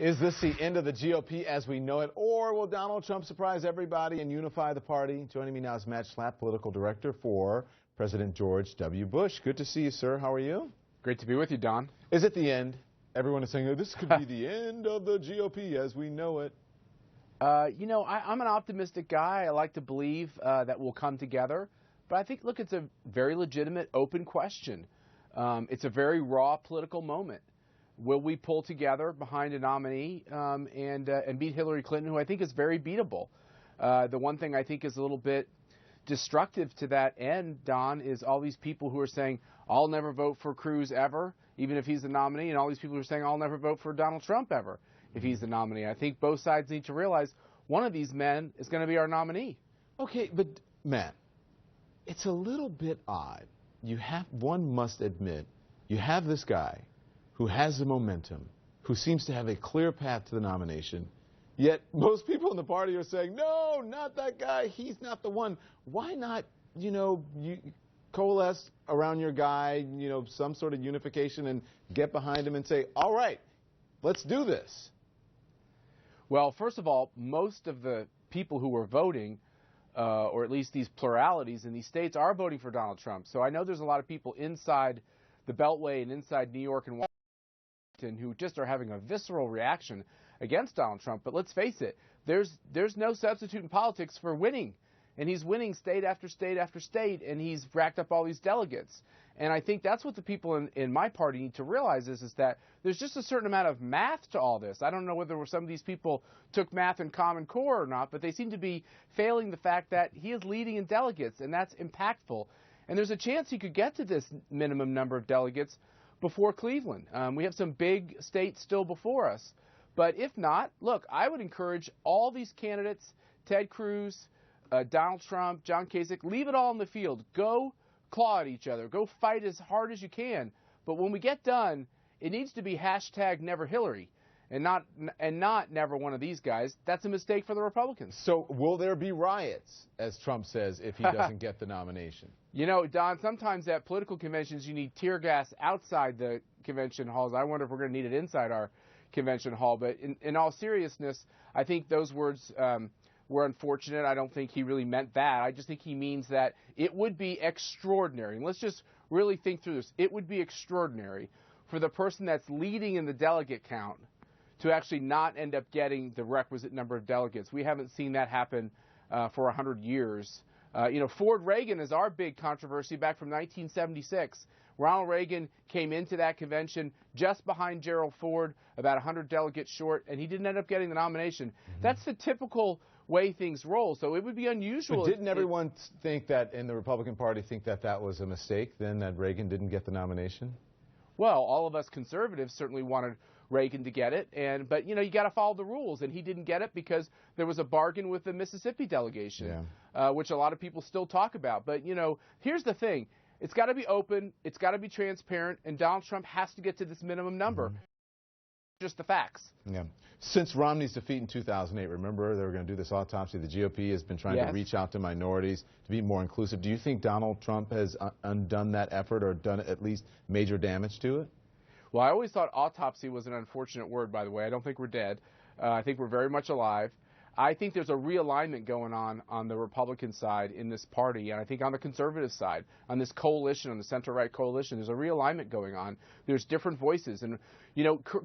Is this the end of the GOP as we know it, or will Donald Trump surprise everybody and unify the party? Joining me now is Matt Schlapp, political director for President George W. Bush. Good to see you, sir. How are you? Great to be with you, Don. Is it the end? Everyone is saying, oh, this could be the end of the GOP as we know it. I'm an optimistic guy. I like to believe that we'll come together. But I think, look, it's a very legitimate, open question. It's a very raw political moment. Will we pull together behind a nominee and beat Hillary Clinton, who I think is very beatable? The one thing I think is a little bit destructive to that end, Don, is all these people who are saying, I'll never vote for Cruz ever, even if he's the nominee, and all these people who are saying, I'll never vote for Donald Trump ever, if he's the nominee. I think both sides need to realize one of these men is going to be our nominee. Okay, but, Matt, it's a little bit odd. One must admit, you have this guy who has the momentum, who seems to have a clear path to the nomination, yet most people in the party are saying, no, not that guy, he's not the one. Why not, you coalesce around your guy, some sort of unification and get behind him and say, all right, let's do this? Well, first of all, most of the people who were voting, or at least these pluralities in these states, are voting for Donald Trump. So I know there's a lot of people inside the Beltway and inside New York and Washington who just are having a visceral reaction against Donald Trump. But let's face it, there's no substitute in politics for winning. And he's winning state after state after state, and he's racked up all these delegates. And I think that's what the people in my party need to realize is that there's just a certain amount of math to all this. I don't know whether some of these people took math in Common Core or not, but they seem to be failing the fact that he is leading in delegates, and that's impactful. And there's a chance he could get to this minimum number of delegates before Cleveland. We have some big states still before us. But if not, look, I would encourage all these candidates, Ted Cruz, Donald Trump, John Kasich, leave it all in the field. Go claw at each other. Go fight as hard as you can. But when we get done, it needs to be hashtag never Hillary and not never one of these guys. That's a mistake for the Republicans. So will there be riots, as Trump says, if he doesn't get the nomination? Don, sometimes at political conventions you need tear gas outside the convention halls. I wonder if we're going to need it inside our convention hall. But in all seriousness, I think those words were unfortunate. I don't think he really meant that. I just think he means that it would be extraordinary. And let's just really think through this. It would be extraordinary for the person that's leading in the delegate count to actually not end up getting the requisite number of delegates. We haven't seen that happen for 100 years. Ford Reagan is our big controversy back from 1976. Ronald Reagan came into that convention just behind Gerald Ford, about 100 delegates short, and he didn't end up getting the nomination. Mm-hmm. That's the typical way things roll, so it would be unusual. But didn't everyone think that in the Republican Party think that that was a mistake, then, that Reagan didn't get the nomination? Well, all of us conservatives certainly wanted Reagan to get it, but you got to follow the rules, and he didn't get it because there was a bargain with the Mississippi delegation, which a lot of people still talk about. But here's the thing: it's got to be open, it's got to be transparent, and Donald Trump has to get to this minimum number. Mm-hmm. Just the facts. Yeah. Since Romney's defeat in 2008, remember they were going to do this autopsy. The GOP has been trying to reach out to minorities to be more inclusive. Do you think Donald Trump has undone that effort or done at least major damage to it? Well, I always thought autopsy was an unfortunate word, by the way. I don't think we're dead. I think we're very much alive. I think there's a realignment going on the Republican side in this party, and I think on the conservative side, on this coalition, on the center-right coalition, there's a realignment going on. There's different voices. And,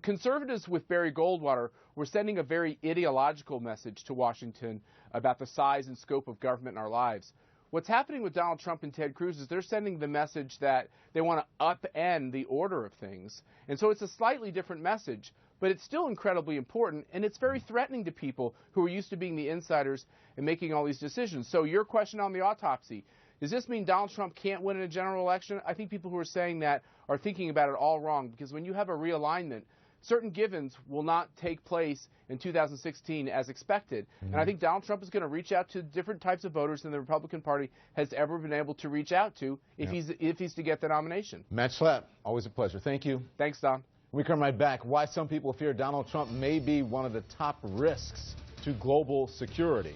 conservatives with Barry Goldwater were sending a very ideological message to Washington about the size and scope of government in our lives. What's happening with Donald Trump and Ted Cruz is they're sending the message that they want to upend the order of things. And so it's a slightly different message, but it's still incredibly important, and it's very threatening to people who are used to being the insiders and making all these decisions. So your question on the autopsy, does this mean Donald Trump can't win in a general election? I think people who are saying that are thinking about it all wrong, because when you have a realignment, certain givens will not take place in 2016 as expected. Mm-hmm. And I think Donald Trump is going to reach out to different types of voters than the Republican Party has ever been able to reach out to if he's to get the nomination. Matt Schlapp, always a pleasure. Thank you. Thanks, Don. We come right back. Why some people fear Donald Trump may be one of the top risks to global security.